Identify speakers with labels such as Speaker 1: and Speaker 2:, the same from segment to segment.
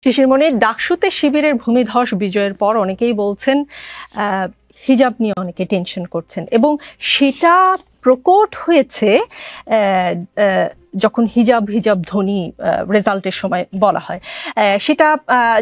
Speaker 1: শিশির মনির, ডাকসুতে শিবিরের ভূমিধস বিজয়ের পর অনেকেই বলছেন হিজাব নিয়ে অনেকে টেনশন করছেন, এবং সেটা প্রকট হয়েছে যখন হিজাব হিজাব ধ্বনি রেজাল্টের সময় বলা হয়। সেটা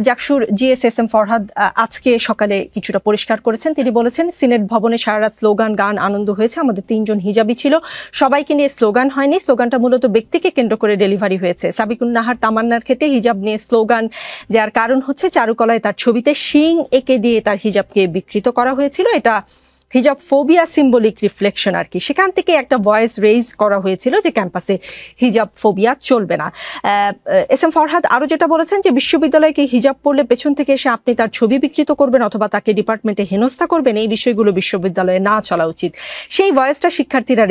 Speaker 1: জাকসুর জিএসএসএম ফরহাদ আজকে সকালে কিছুটা পরিষ্কার করেছেন। তিনি বলেছেন, সিনেট ভবনে সারা রাত স্লোগান, গান, আনন্দ হয়েছে। আমাদের 3 জন হিজাবি ছিল, সবাইকে নিয়ে স্লোগান হয়নি। স্লোগানটা মূলত ব্যক্তিকে কেন্দ্র করে ডেলিভারি হয়েছে। সাবিকুন নাহার তামান্নার ক্ষেত্রে হিজাব নিয়ে স্লোগান দেওয়ার কারণ হচ্ছে চারুকলায় তার ছবিতে শিং এঁকে দিয়ে তার হিজাবকে বিকৃত করা হয়েছিল। এটা হিজাব ফোবিয়া সিম্বলিক রিফ্লেকশন আর কি। সেখান থেকে একটা ভয়েস রেইজ করা হয়েছিল যে ক্যাম্পাসে হিজাব ফোবিয়া চলবে না। এস এম ফরহাদ আরও যেটা বলেছেন যে বিশ্ববিদ্যালয়কে হিজাব পড়লে পেছন থেকে এসে আপনি তার ছবি বিকৃত করবেন অথবা তাকে ডিপার্টমেন্টে হেনস্থা করবেন, এই বিষয়গুলো বিশ্ববিদ্যালয়ে না চলা উচিত। সেই ভয়েসটা শিক্ষার্থীরা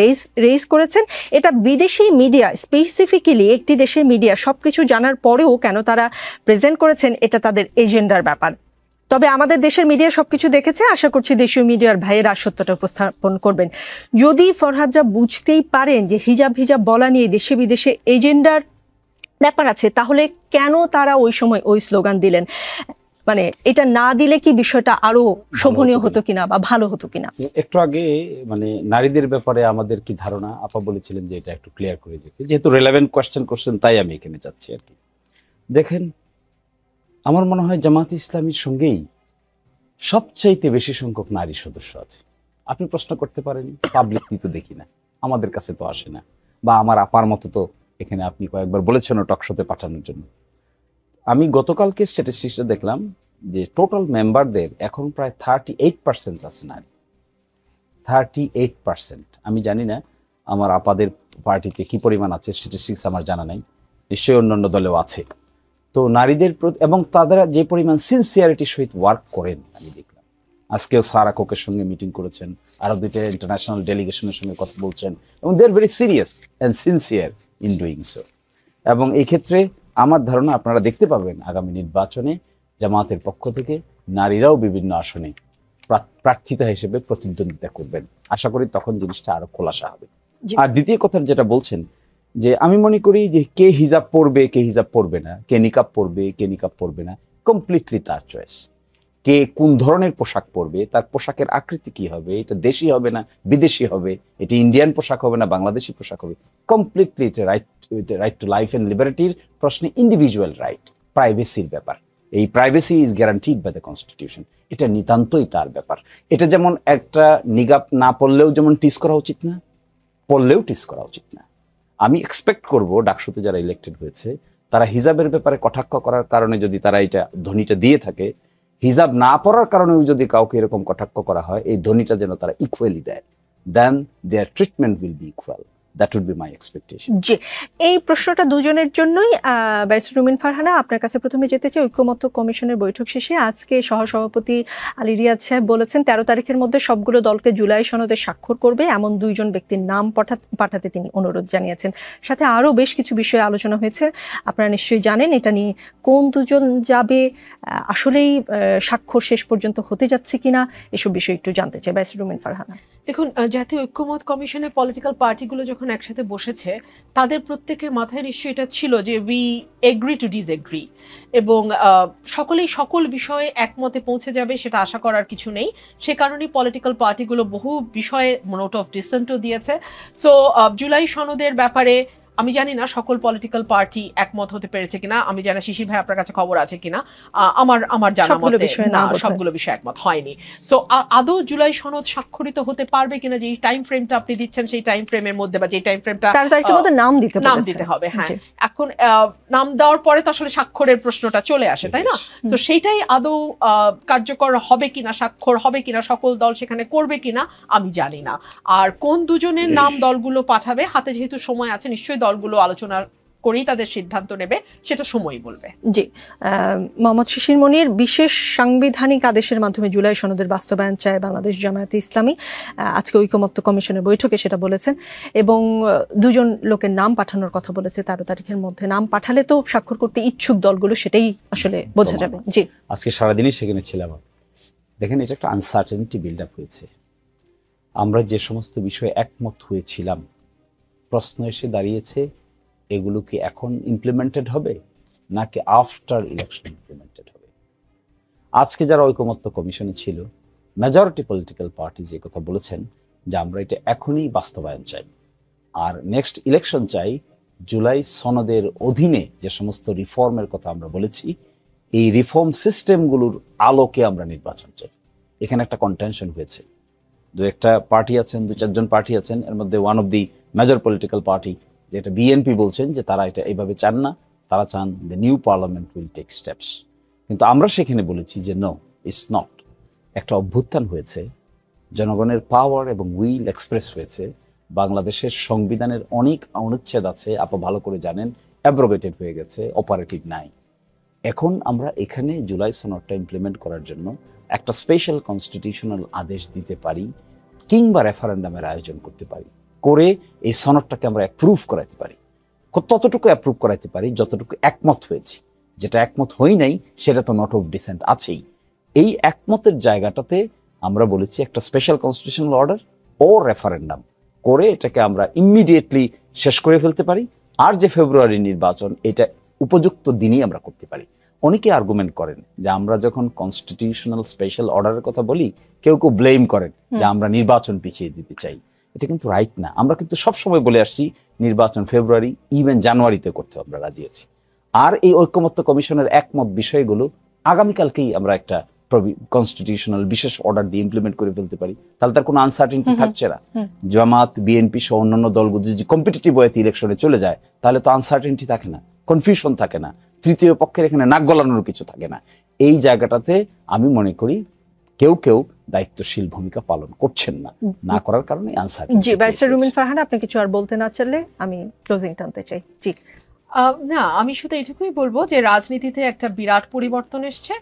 Speaker 1: রেইজ করেছেন। এটা বিদেশি মিডিয়া, স্পেসিফিক্যালি একটি দেশের মিডিয়া সবকিছু জানার পরেও কেন তারা প্রেজেন্ট করেছেন, এটা তাদের এজেন্ডার ব্যাপার। তবে আমাদের দেশের মিডিয়া সবকিছু দেখেছে, আশা করছি দেশীয় মিডিয়ার ভাইয়েরা সত্যটা উপস্থাপন করবেন। যদি ফরহাদরা বুঝতেই পারেন যে হিজাব হিজাব বলা নিয়ে দেশে বিদেশে এজেন্ডার ব্যাপার আছে, তাহলে কেন তারা ওই সময় ওই স্লোগান দিলেন? মানে এটা না দিলে কি বিষয়টা আরো শোভনীয় হতো কিনা বা ভালো হতো কিনা?
Speaker 2: একটু আগে মানে নারীদের ব্যাপারে আমাদের কি ধারণা, আপা বলেছিলেন যে এটা একটু ক্লিয়ার করে দিতে, যেহেতু রেলেভেন্ট কোয়েশ্চেন করছেন তাই আমি এখানে যাচ্ছি আর কি। দেখেন, আমার মনে হয় জামাত ইসলামীর সঙ্গেই সবচাইতে বেশি সংখ্যক নারী সদস্য আছে। আপনি প্রশ্ন করতে পারেন, পাবলিকলি তো দেখি না, আমাদের কাছে তো আসে না, বা আমার আপার মতো তো এখানে আপনি কয়েকবার বলেছেন টকশোতে পাঠানোর জন্য। আমি গতকালকে স্ট্যাটিস্টিক্সটা দেখলাম যে টোটাল মেম্বারদের এখন প্রায় 38% আছে নারী। 38%। আমি জানি না আমার আপাদের পার্টিতে কি পরিমাণ আছে, স্ট্যাটিস্টিক্স আমার জানা নাই, নিশ্চয়ই অন্যান্য দলেও আছে। তো নারীদের প্রতি এবং তারা যে পরিমাণ সিনসিয়ারিটির সহিত ওয়ার্ক করেন আমি দেখলাম। আজকেও সারা কোকের সঙ্গে মিটিং করেছেন, আরও 2টা ইন্টারন্যাশনাল ডেলিগেশনের সঙ্গে কথা বলছেন, এবং they are very serious and sincere in doing so. এবং এই ক্ষেত্রে আমার ধারণা আপনারা দেখতে পাবেন আগামী নির্বাচনে জামাতের পক্ষ থেকে নারীরাও বিভিন্ন আসনে প্রার্থিতা হিসেবে প্রতিদ্বন্দ্বিতা করবেন। আশা করি তখন জিনিসটা আরো খোলাসা হবে। আর দ্বিতীয় কথা যেটা বলছেন, যে আমি মনে করি যে কে হিজাব পরবে কে হিজাব পরবে না, কে নিকাব পরবে কে নিকাব পরবে না, কমপ্লিটলি তার চয়েস। কে কোন ধরনের পোশাক পরবে, তার পোশাকের আকৃতি কি হবে, এটা দেশি হবে না বিদেশি হবে, এটা ইন্ডিয়ান পোশাক হবে না বাংলাদেশি পোশাক হবে, কমপ্লিটলি এটা রাইট টু লাইফ এন্ড লিবার্টির প্রশ্নে ইন্ডিভিজুয়াল রাইট, প্রাইভেসির ব্যাপার। এই privacy is guaranteed by the constitution. এটা নিতান্তই তার ব্যাপার। এটা যেমন একটা নিকাব না পরলেও যেমন টিস করা উচিত না, পরলেও টিস করা উচিত না। আমি এক্সপেক্ট করব ডাকসুতে যারা ইলেক্টেড হয়েছে তারা হিজাবের ব্যাপারে কটাক্ষ করার কারণে যদি তারা এটা ধ্বনিটা দিয়ে থাকে, হিজাব না পড়ার কারণেও যদি কাউকে এরকম কটাক্ষ করা হয়, এই ধ্বনিটা যেন তারা ইকুয়ালি দেয়, then their treatment will be equal. That would be my expectation.
Speaker 1: জি, এই প্রশ্নটা দুজনের জন্যই। ব্যারিস্টার রুমিন ফারহানা, আপনার কাছে প্রথমে যেতে চাই। ঐক্যমত্য কমিশনের বৈঠক শেষে আজকে সহসভাপতি আলী রিয়াজ সাহেব বলেছেন 13 তারিখের মধ্যে সবগুলো দলকে জুলাই সনদে স্বাক্ষর করবে এমন 2 জন ব্যক্তির নাম পাঠাতে তিনি অনুরোধ জানিয়েছেন। সাথে আরও বেশ কিছু বিষয়ে আলোচনা হয়েছে, আপনারা নিশ্চয়ই জানেন। এটা নিয়ে কোন 2 জন যাবে, আসলেই স্বাক্ষর শেষ পর্যন্ত হতে যাচ্ছে কিনা, এসব বিষয়ে একটু জানতে চাই। ব্যারিস্টার রুমিন ফারহানা।
Speaker 3: দেখুন, জাতীয় ঐক্যমত কমিশনের পলিটিক্যাল পার্টিগুলো যখন একসাথে বসেছে, তাদের প্রত্যেকের মাথায় নিশ্চয়ই এটা ছিল যে উই এগ্রি টু ডিসএগ্রি, এবং সকলেই সকল বিষয়ে একমতে পৌঁছে যাবে সেটা আশা করার কিছু নেই। সে কারণেই পলিটিক্যাল পার্টিগুলো বহু বিষয়ে নোট অফ ডিসেন্টও দিয়েছে। সো জুলাই সনদের ব্যাপারে আমি জানি না সকল পলিটিক্যাল পার্টি একমত হতে পেরেছে কিনা, আমি জানি শিশির ভাই আপনার কাছে খবর আছে কিনা, আমার জানা মতে না, সবগুলো বিষয়ে একমত হয়নি। সো আদৌ জুলাই সনদ স্বাক্ষরিত হতে পারবে কিনা, যে টাইম ফ্রেমটা আপনি দিচ্ছেন সেই টাইম ফ্রেমের মধ্যে, বা যে টাইম ফ্রেমটা
Speaker 1: নাম দিতে
Speaker 3: হবে, হ্যাঁ, এখন নাম দেওয়ার পরে তো আসলে স্বাক্ষরের প্রশ্নটা চলে আসে, তাই না? তো সেইটাই আদৌ কার্যকর হবে কিনা, স্বাক্ষর হবে কিনা, সকল দল সেখানে করবে কিনা আমি জানি না। আর কোন 2 জনের নাম দলগুলো পাঠাবে, হাতে যেহেতু সময় আছে, নিশ্চয়ই দলগুলো আলোচনা করেই তাদের সিদ্ধান্ত নেবে, সেটা সময়ই বলবে।
Speaker 1: জি, মোহাম্মদ শিশির মনির, বিশেষ সাংবিধানিক আদেশের মাধ্যমে জুলাই সনদের বাস্তবায়ন চায় বাংলাদেশ জামায়াতে ইসলামী। আজকে ঐকমত্য কমিশনের বৈঠকে সেটা বলেছেন, এবং 2 জন লোকের নাম পাঠানোর কথা বলেছে 13 তারিখের মধ্যে। নাম পাঠালে তো স্বাক্ষর করতে ইচ্ছুক দলগুলো, সেটাই আসলে বোঝা যাবে। জি,
Speaker 2: আজকে সারাদিনই সেখানে ছিলাম। দেখেন, এটা একটা আনসার্টেনিটি বিল্ড আপ হয়েছে। আমরা যে সমস্ত বিষয়ে একমত হয়েছিলাম, প্রশ্ন এসে দাঁড়িয়েছে এগুলো কি এখন ইমপ্লিমেন্টেড হবে, নাকি আফটার ইলেকশন ইমপ্লিমেন্টেড হবে? আজকে যারা ঐকমত্য কমিশনে ছিল, মেজরিটি পলিটিক্যাল পার্টি যে কথা বলেছেন যে আমরা এটা এখনই বাস্তবায়ন চাই, আর নেক্সট ইলেকশন চাই জুলাই সনদের অধীনে যে সমস্ত রিফর্মের কথা আমরা বলেছি, এই রিফর্ম সিস্টেমগুলোর আলোকে আমরা নির্বাচন চাই। এখানে একটা কন্টেনশন হয়েছে, দু একটা পার্টি আছেন, 2-4 জন পার্টি আছেন, এর মধ্যে one of the major political party যেটা বিএনপি বলছেন যে তারা এটা এইভাবে চান না, তারা চান the new parliament will take steps. কিন্তু আমরা সেখানে বলেছি যে নো, ইটস নট। একটা অভ্যুত্থান হয়েছে, জনগণের পাওয়ার এবং উইল এক্সপ্রেস হয়েছে, বাংলাদেশের সংবিধানের অনেক অনুচ্ছেদ আছে, আপনি ভালো করে জানেন, অ্যাব্রোগেটেড হয়ে গেছে, অপারেটিভ নাই। এখন আমরা এখানে জুলাই সনদটা ইমপ্লিমেন্ট করার জন্য একটা স্পেশাল কনস্টিটিউশনাল আদেশ দিতে পারি কিংবা রেফারেন্ডামের আয়োজন করতে পারি, করে এই সনদটাকে আমরা অ্যাপ্রুভ করাতে পারি। ততটুকু অ্যাপ্রুভ করাতে পারি যতটুকু একমত হয়েছি। যেটা একমত হই নাই সেটা তো নট অফ ডিসেন্ট আছেই। এই একমতের জায়গাটাতে আমরা বলেছি একটা স্পেশাল কনস্টিটিউশনাল অর্ডার ও রেফারেন্ডাম করে এটাকে আমরা ইমিডিয়েটলি শেষ করে ফেলতে পারি। আর যে ফেব্রুয়ারি নির্বাচন, এটা উপযুক্ত দিনই আমরা করতে পারি। অনেকে আর্গুমেন্ট করেন যে আমরা যখন কনস্টিটিউশনাল স্পেশাল অর্ডারের কথা বলি, কেউ কেউ ব্লেম করেন যে আমরা নির্বাচন পিছিয়ে দিতে চাই। এটা কিন্তু রাইট না। আমরা কিন্তু সবসময় বলে আসছি নির্বাচন ফেব্রুয়ারি, ইভেন জানুয়ারিতে করতে আমরা রাজি আছি। আর এই ঐকমত্য কমিশনের একমত বিষয়গুলো আগামীকালকেই আমরা একটা কনস্টিটিউশনাল বিশেষ অর্ডার দিয়ে ইমপ্লিমেন্ট করে ফেলতে পারি। তাহলে তার কোনো আনসার্টেনিটি থাকছে না। জামাত, বিএনপি সহ অন্যান্য দলগুলো যদি কম্পিটিটিভ ওয়েতে ইলেকশনে চলে যায়, তাহলে তো আনসার্টেনিটি থাকে না, কনফিউশন থাকে না, তৃতীয় পক্ষের এখানে নাক গলানোর কিছু থাকে না। এই জায়গাটাতে আমি মনে করি কেউ কেউ দায়িত্বশীল ভূমিকা পালন করছেন না, না করার কারণে আনসার্টেনিটি।
Speaker 1: জি, ব্যারিস্টার রুমিন ফারহানা, আপনি কিছু আর বলতে না চাইলে আমি ক্লোজিং টানতে চাই। জি
Speaker 3: না, আমি শুধু এটুকুই বলবো যে রাজনীতিতে একটা বিরাট পরিবর্তন এসছে।